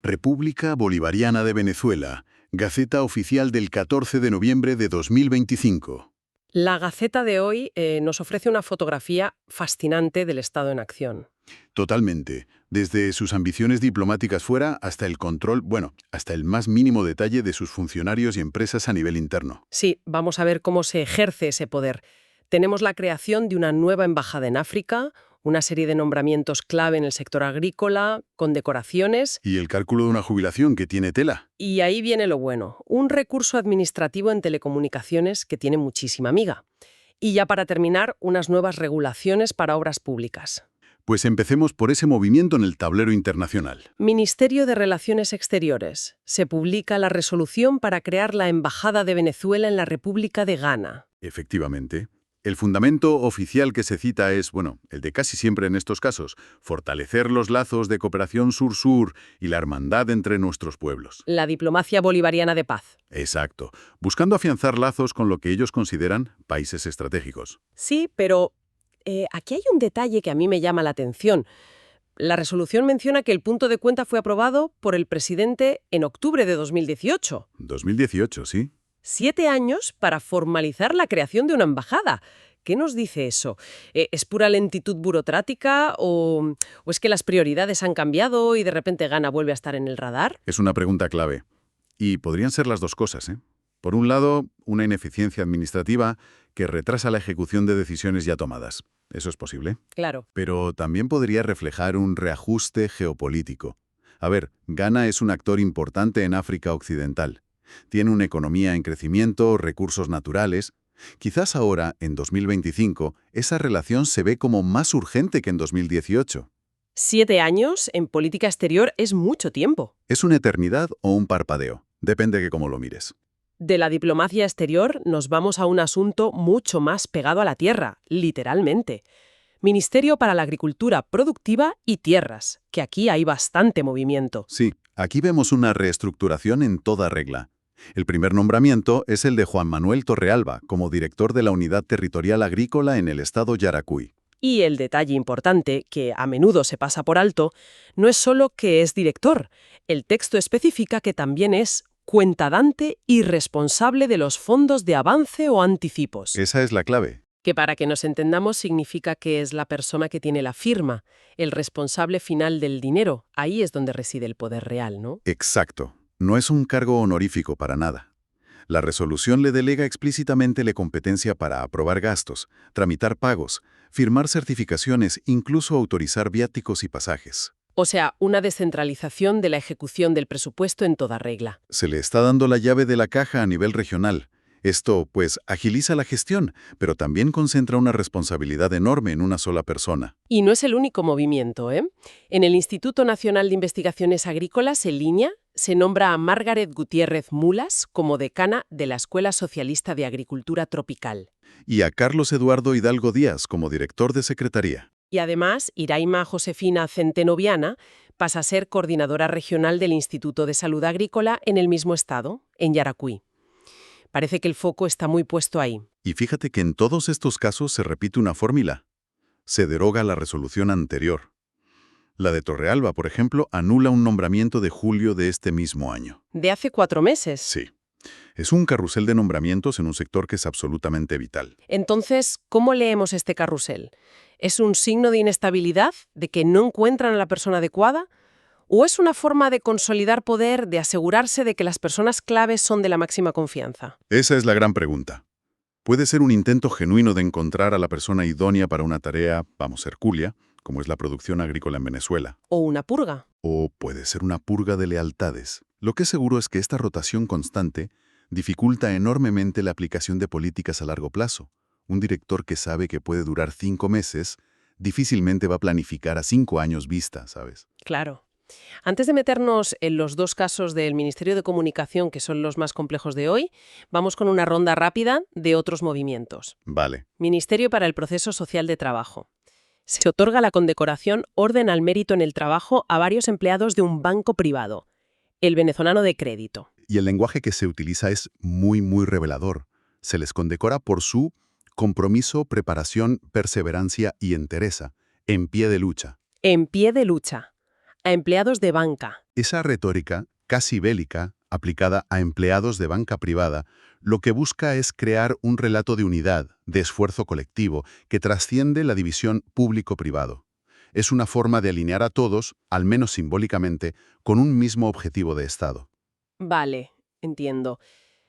República Bolivariana de Venezuela, Gaceta Oficial del 14 de noviembre de 2025. La Gaceta de hoy nos ofrece una fotografía fascinante del Estado en acción. Totalmente. Desde sus ambiciones diplomáticas fuera hasta el control, hasta el más mínimo detalle de sus funcionarios y empresas a nivel interno. Sí, vamos a ver cómo se ejerce ese poder. Tenemos la creación de una nueva embajada en África, una serie de nombramientos clave en el sector agrícola, condecoraciones. Y el cálculo de una jubilación que tiene tela. Y ahí viene lo bueno, un recurso administrativo en telecomunicaciones que tiene muchísima miga. Y ya para terminar, unas nuevas regulaciones para obras públicas. Pues empecemos por ese movimiento en el tablero internacional. Ministerio de Relaciones Exteriores. Se publica la resolución para crear la Embajada de Venezuela en la República de Ghana. Efectivamente. El fundamento oficial que se cita es, el de casi siempre en estos casos, fortalecer los lazos de cooperación sur-sur y la hermandad entre nuestros pueblos. La diplomacia bolivariana de paz. Exacto, buscando afianzar lazos con lo que ellos consideran países estratégicos. Sí, pero aquí hay un detalle que a mí me llama la atención. La resolución menciona que el punto de cuenta fue aprobado por el presidente en octubre de 2018. 2018, sí. 7 años para formalizar la creación de una embajada. ¿Qué nos dice eso? ¿Es pura lentitud burocrática o es que las prioridades han cambiado y de repente Ghana vuelve a estar en el radar? Es una pregunta clave. Y podrían ser las dos cosas, ¿eh? Por un lado, una ineficiencia administrativa que retrasa la ejecución de decisiones ya tomadas. Eso es posible. Claro. Pero también podría reflejar un reajuste geopolítico. A ver, Ghana es un actor importante en África Occidental. Tiene una economía en crecimiento, recursos naturales. Quizás ahora, en 2025, esa relación se ve como más urgente que en 2018. 7 años en política exterior es mucho tiempo. ¿Es una eternidad o un parpadeo? Depende de cómo lo mires. De la diplomacia exterior nos vamos a un asunto mucho más pegado a la tierra, literalmente. Ministerio para la Agricultura Productiva y Tierras, que aquí hay bastante movimiento. Sí, aquí vemos una reestructuración en toda regla. El primer nombramiento es el de Juan Manuel Torrealba como director de la Unidad Territorial Agrícola en el estado Yaracuy. Y el detalle importante, que a menudo se pasa por alto, no es solo que es director. El texto especifica que también es cuentadante y responsable de los fondos de avance o anticipos. Esa es la clave. Que para que nos entendamos significa que es la persona que tiene la firma, el responsable final del dinero. Ahí es donde reside el poder real, ¿no? Exacto. No es un cargo honorífico para nada. La resolución le delega explícitamente la competencia para aprobar gastos, tramitar pagos, firmar certificaciones, incluso autorizar viáticos y pasajes. O sea, una descentralización de la ejecución del presupuesto en toda regla. Se le está dando la llave de la caja a nivel regional. Esto, agiliza la gestión, pero también concentra una responsabilidad enorme en una sola persona. Y no es el único movimiento, ¿eh? En el Instituto Nacional de Investigaciones Agrícolas, en línea, se nombra a Margaret Gutiérrez Mulas como decana de la Escuela Socialista de Agricultura Tropical. Y a Carlos Eduardo Hidalgo Díaz como director de secretaría. Y además, Iraima Josefina Centeno Viana pasa a ser coordinadora regional del Instituto de Salud Agrícola en el mismo estado, en Yaracuy. Parece que el foco está muy puesto ahí. Y fíjate que en todos estos casos se repite una fórmula. Se deroga la resolución anterior. La de Torrealba, por ejemplo, anula un nombramiento de julio de este mismo año. ¿De hace 4 meses? Sí. Es un carrusel de nombramientos en un sector que es absolutamente vital. Entonces, ¿cómo leemos este carrusel? ¿Es un signo de inestabilidad, de que no encuentran a la persona adecuada? ¿O es una forma de consolidar poder, de asegurarse de que las personas claves son de la máxima confianza? Esa es la gran pregunta. Puede ser un intento genuino de encontrar a la persona idónea para una tarea, hercúlea, como es la producción agrícola en Venezuela. ¿O una purga? O puede ser una purga de lealtades. Lo que es seguro es que esta rotación constante dificulta enormemente la aplicación de políticas a largo plazo. Un director que sabe que puede durar 5 meses, difícilmente va a planificar a 5 años vista, ¿sabes? Claro. Antes de meternos en los 2 casos del Ministerio de Comunicación, que son los más complejos de hoy, vamos con una ronda rápida de otros movimientos. Vale. Ministerio para el Proceso Social de Trabajo. Se otorga la condecoración Orden al Mérito en el Trabajo a varios empleados de un banco privado, el venezolano de crédito. Y el lenguaje que se utiliza es muy revelador. Se les condecora por su compromiso, preparación, perseverancia y entereza, en pie de lucha. En pie de lucha. a empleados de banca. Esa retórica, casi bélica, aplicada a empleados de banca privada, lo que busca es crear un relato de unidad, de esfuerzo colectivo, que trasciende la división público-privado. Es una forma de alinear a todos, al menos simbólicamente, con un mismo objetivo de Estado. Vale, entiendo.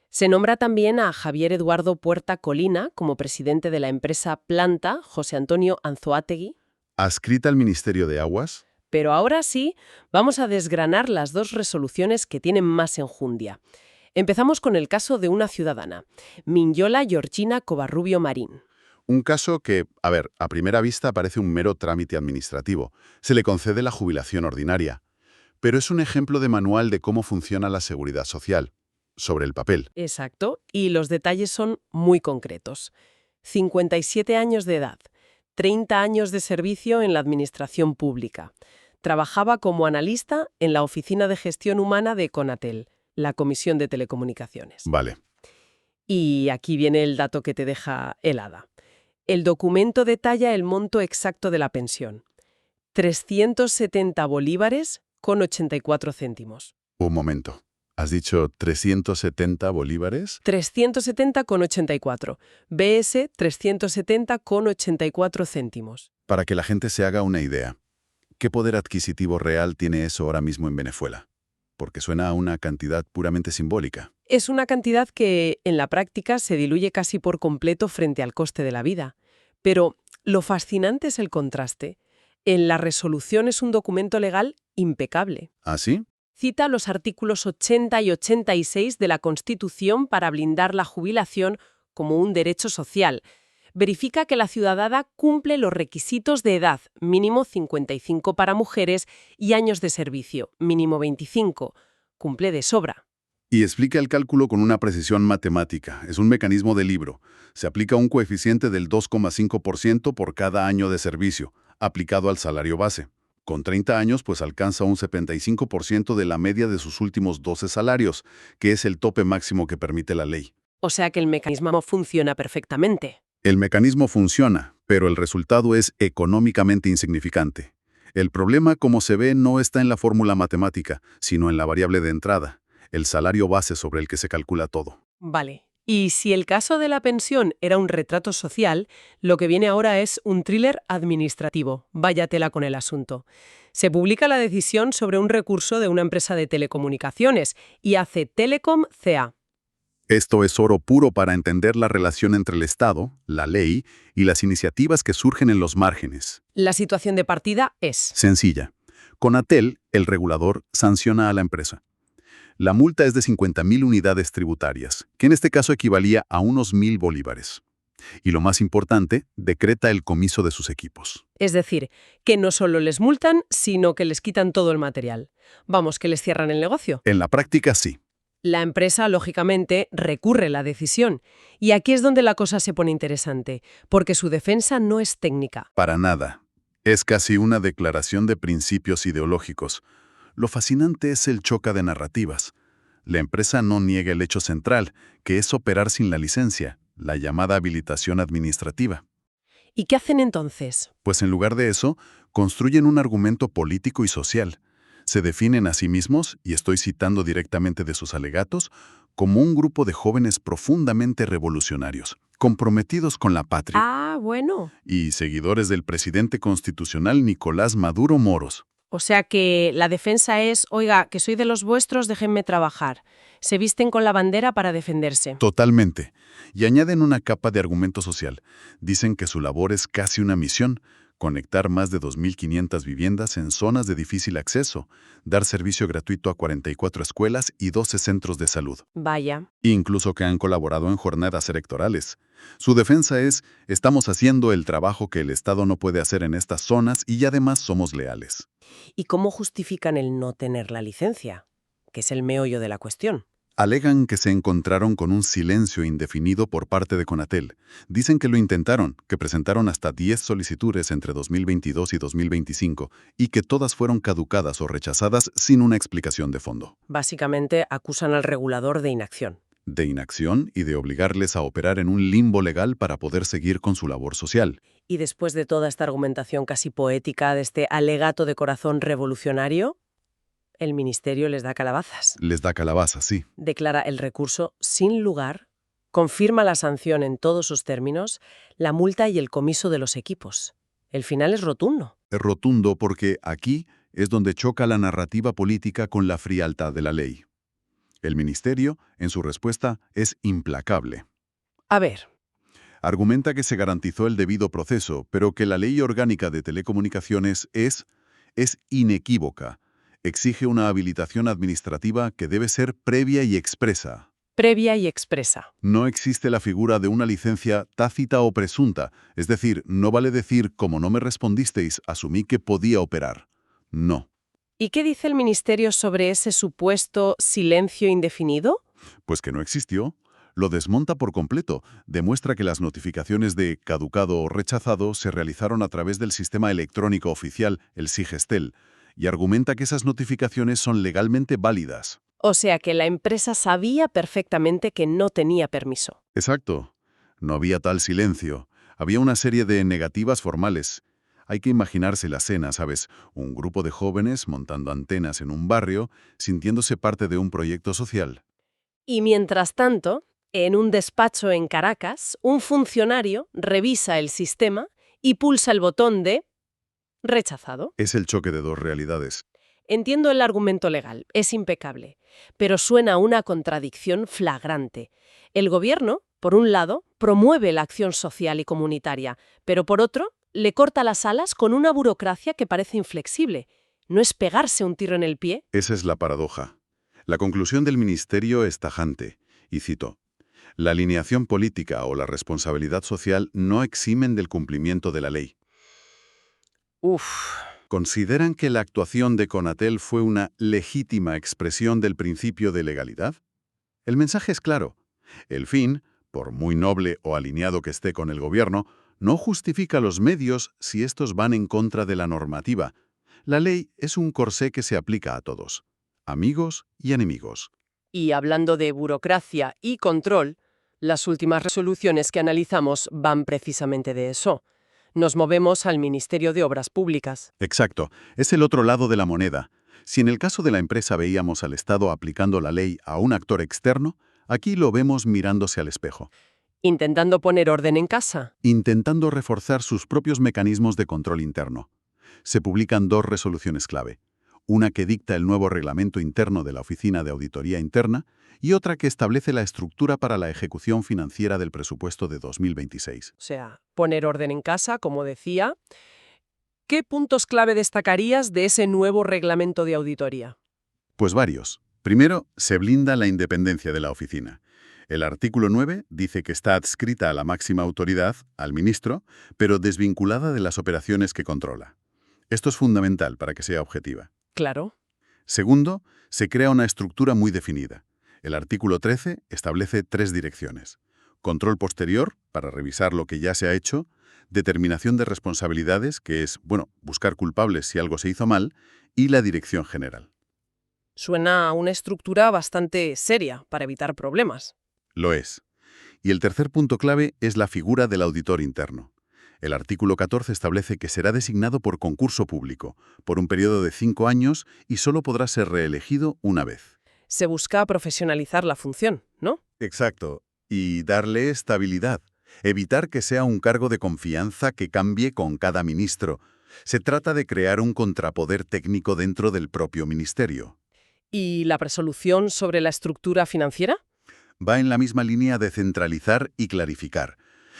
Se nombra también a Javier Eduardo Puerta Colina como presidente de la empresa Planta, José Antonio Anzoátegui. ¿Adscrita al Ministerio de Aguas? Pero ahora sí, vamos a desgranar las dos resoluciones que tienen más enjundia. Empezamos con el caso de una ciudadana, Minyola Georgina Covarrubio Marín. Un caso que, a primera vista parece un mero trámite administrativo. Se le concede la jubilación ordinaria. Pero es un ejemplo de manual de cómo funciona la seguridad social. Sobre el papel. Exacto, y los detalles son muy concretos. 57 años de edad, 30 años de servicio en la administración pública. Trabajaba como analista en la Oficina de Gestión Humana de Conatel, la Comisión de Telecomunicaciones. Vale. Y aquí viene el dato que te deja helada. El documento detalla el monto exacto de la pensión. 370 bolívares con 84 céntimos. Un momento. ¿Has dicho 370 bolívares? 370,84. BS 370,84 céntimos. Para que la gente se haga una idea, ¿qué poder adquisitivo real tiene eso ahora mismo en Venezuela? Porque suena a una cantidad puramente simbólica. Es una cantidad que, en la práctica, se diluye casi por completo frente al coste de la vida. Pero lo fascinante es el contraste. En la resolución es un documento legal impecable. ¿Ah, sí? Cita los artículos 80 y 86 de la Constitución para blindar la jubilación como un derecho social. Verifica que la ciudadana cumple los requisitos de edad, mínimo 55 para mujeres, y años de servicio, mínimo 25. Cumple de sobra. Y explica el cálculo con una precisión matemática. Es un mecanismo de libro. Se aplica un coeficiente del 2,5% por cada año de servicio, aplicado al salario base. Con 30 años, pues alcanza un 75% de la media de sus últimos 12 salarios, que es el tope máximo que permite la ley. O sea que el mecanismo funciona perfectamente. El mecanismo funciona, pero el resultado es económicamente insignificante. El problema, como se ve, no está en la fórmula matemática, sino en la variable de entrada, el salario base sobre el que se calcula todo. Vale. Y si el caso de la pensión era un retrato social, lo que viene ahora es un thriller administrativo. Vaya tela con el asunto. Se publica la decisión sobre un recurso de una empresa de telecomunicaciones, IAC Telecom CA. Esto es oro puro para entender la relación entre el Estado, la ley y las iniciativas que surgen en los márgenes. La situación de partida es... Sencilla. Conatel, el regulador, sanciona a la empresa. La multa es de 50.000 unidades tributarias, que en este caso equivalía a unos 1.000 bolívares. Y lo más importante, decreta el comiso de sus equipos. Es decir, que no solo les multan, sino que les quitan todo el material. Vamos, que les cierran el negocio. En la práctica, sí. La empresa, lógicamente, recurre la decisión. Y aquí es donde la cosa se pone interesante, porque su defensa no es técnica. Para nada. Es casi una declaración de principios ideológicos. Lo fascinante es el choque de narrativas. La empresa no niega el hecho central, que es operar sin la licencia, la llamada habilitación administrativa. ¿Y qué hacen entonces? Pues en lugar de eso, construyen un argumento político y social. Se definen a sí mismos, y estoy citando directamente de sus alegatos, como un grupo de jóvenes profundamente revolucionarios, comprometidos con la patria. Ah, bueno. Y seguidores del presidente constitucional Nicolás Maduro Moros. O sea que la defensa es, oiga, que soy de los vuestros, déjenme trabajar. Se visten con la bandera para defenderse. Totalmente. Y añaden una capa de argumento social. Dicen que su labor es casi una misión, conectar más de 2.500 viviendas en zonas de difícil acceso, dar servicio gratuito a 44 escuelas y 12 centros de salud. Vaya. Incluso que han colaborado en jornadas electorales. Su defensa es, estamos haciendo el trabajo que el Estado no puede hacer en estas zonas y además somos leales. ¿Y cómo justifican el no tener la licencia? Que es el meollo de la cuestión. Alegan que se encontraron con un silencio indefinido por parte de Conatel. Dicen que lo intentaron, que presentaron hasta 10 solicitudes entre 2022 y 2025 y que todas fueron caducadas o rechazadas sin una explicación de fondo. Básicamente acusan al regulador de inacción. De inacción y de obligarles a operar en un limbo legal para poder seguir con su labor social. Y después de toda esta argumentación casi poética de este alegato de corazón revolucionario, el ministerio les da calabazas. Les da calabaza, sí. Declara el recurso sin lugar, confirma la sanción en todos sus términos, la multa y el comiso de los equipos. El final es rotundo. Es rotundo porque aquí es donde choca la narrativa política con la frialdad de la ley. El ministerio, en su respuesta, es implacable. A ver, Argumenta que se garantizó el debido proceso, pero que la Ley Orgánica de Telecomunicaciones es inequívoca. Exige una habilitación administrativa que debe ser previa y expresa. previa y expresa. No existe la figura de una licencia tácita o presunta, es decir, no vale decir, como no me respondisteis, asumí que podía operar. No. ¿Y qué dice el ministerio sobre ese supuesto silencio indefinido? Pues que no existió. Lo desmonta por completo. Demuestra que las notificaciones de caducado o rechazado se realizaron a través del sistema electrónico oficial, el SIGESTEL, y argumenta que esas notificaciones son legalmente válidas. O sea que la empresa sabía perfectamente que no tenía permiso. Exacto. No había tal silencio. Había una serie de negativas formales. Hay que imaginarse la escena, ¿sabes? Un grupo de jóvenes montando antenas en un barrio, sintiéndose parte de un proyecto social. Y mientras tanto, en un despacho en Caracas, un funcionario revisa el sistema y pulsa el botón de rechazado. Es el choque de dos realidades. Entiendo el argumento legal, es impecable, pero suena a una contradicción flagrante. El gobierno, por un lado, promueve la acción social y comunitaria, pero por otro, le corta las alas con una burocracia que parece inflexible. ¿No es pegarse un tiro en el pie? Esa es la paradoja. La conclusión del ministerio es tajante, y cito, «La alineación política o la responsabilidad social no eximen del cumplimiento de la ley». Uf. ¿Consideran que la actuación de Conatel fue una legítima expresión del principio de legalidad? El mensaje es claro. El fin, por muy noble o alineado que esté con el gobierno, no justifica los medios si estos van en contra de la normativa. La ley es un corsé que se aplica a todos, amigos y enemigos. Y hablando de burocracia y control, las últimas resoluciones que analizamos van precisamente de eso. Nos movemos al Ministerio de Obras Públicas. Exacto, es el otro lado de la moneda. Si en el caso de la empresa veíamos al Estado aplicando la ley a un actor externo, aquí lo vemos mirándose al espejo, Intentando poner orden en casa. intentando reforzar sus propios mecanismos de control interno. Se publican dos resoluciones clave, una que dicta el nuevo reglamento interno de la Oficina de Auditoría Interna y otra que establece la estructura para la ejecución financiera del presupuesto de 2026. O sea, poner orden en casa, como decía. ¿Qué puntos clave destacarías de ese nuevo reglamento de auditoría? Pues varios. Primero, se blinda la independencia de la oficina. El artículo 9 dice que está adscrita a la máxima autoridad, al ministro, pero desvinculada de las operaciones que controla. Esto es fundamental para que sea objetiva. Claro. Segundo, se crea una estructura muy definida. El artículo 13 establece 3 direcciones. Control posterior, para revisar lo que ya se ha hecho. Determinación de responsabilidades, que es, buscar culpables si algo se hizo mal. Y la dirección general. Suena a una estructura bastante seria para evitar problemas. Lo es. Y el tercer punto clave es la figura del auditor interno. El artículo 14 establece que será designado por concurso público, por un periodo de 5 años y solo podrá ser reelegido una vez. Se busca profesionalizar la función, ¿no? Exacto. Y darle estabilidad. Evitar que sea un cargo de confianza que cambie con cada ministro. Se trata de crear un contrapoder técnico dentro del propio ministerio. ¿Y la resolución sobre la estructura financiera? Va en la misma línea de centralizar y clarificar.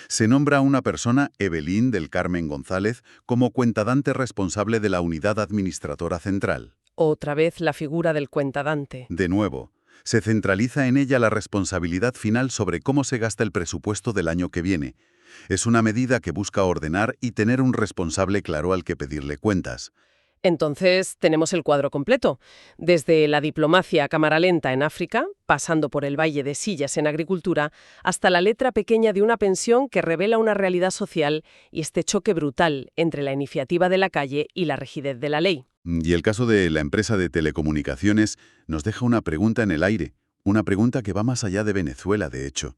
Se nombra a una persona, Evelyn del Carmen González, como cuentadante responsable de la unidad administradora central. Otra vez la figura del cuentadante. De nuevo, se centraliza en ella la responsabilidad final sobre cómo se gasta el presupuesto del año que viene. Es una medida que busca ordenar y tener un responsable claro al que pedirle cuentas. Entonces, tenemos el cuadro completo. Desde la diplomacia a cámara lenta en África, pasando por el Valle de Sillas en agricultura, hasta la letra pequeña de una pensión que revela una realidad social y este choque brutal entre la iniciativa de la calle y la rigidez de la ley. Y el caso de la empresa de telecomunicaciones nos deja una pregunta en el aire, Una pregunta que va más allá de Venezuela, de hecho.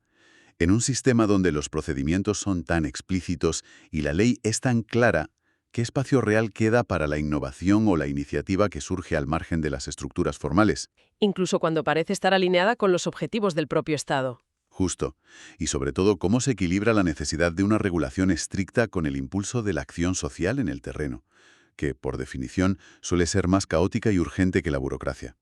En un sistema donde los procedimientos son tan explícitos y la ley es tan clara, ¿qué espacio real queda para la innovación o la iniciativa que surge al margen de las estructuras formales? Incluso cuando parece estar alineada con los objetivos del propio Estado. Justo. Y sobre todo, ¿cómo se equilibra la necesidad de una regulación estricta con el impulso de la acción social en el terreno, que, por definición, suele ser más caótica y urgente que la burocracia?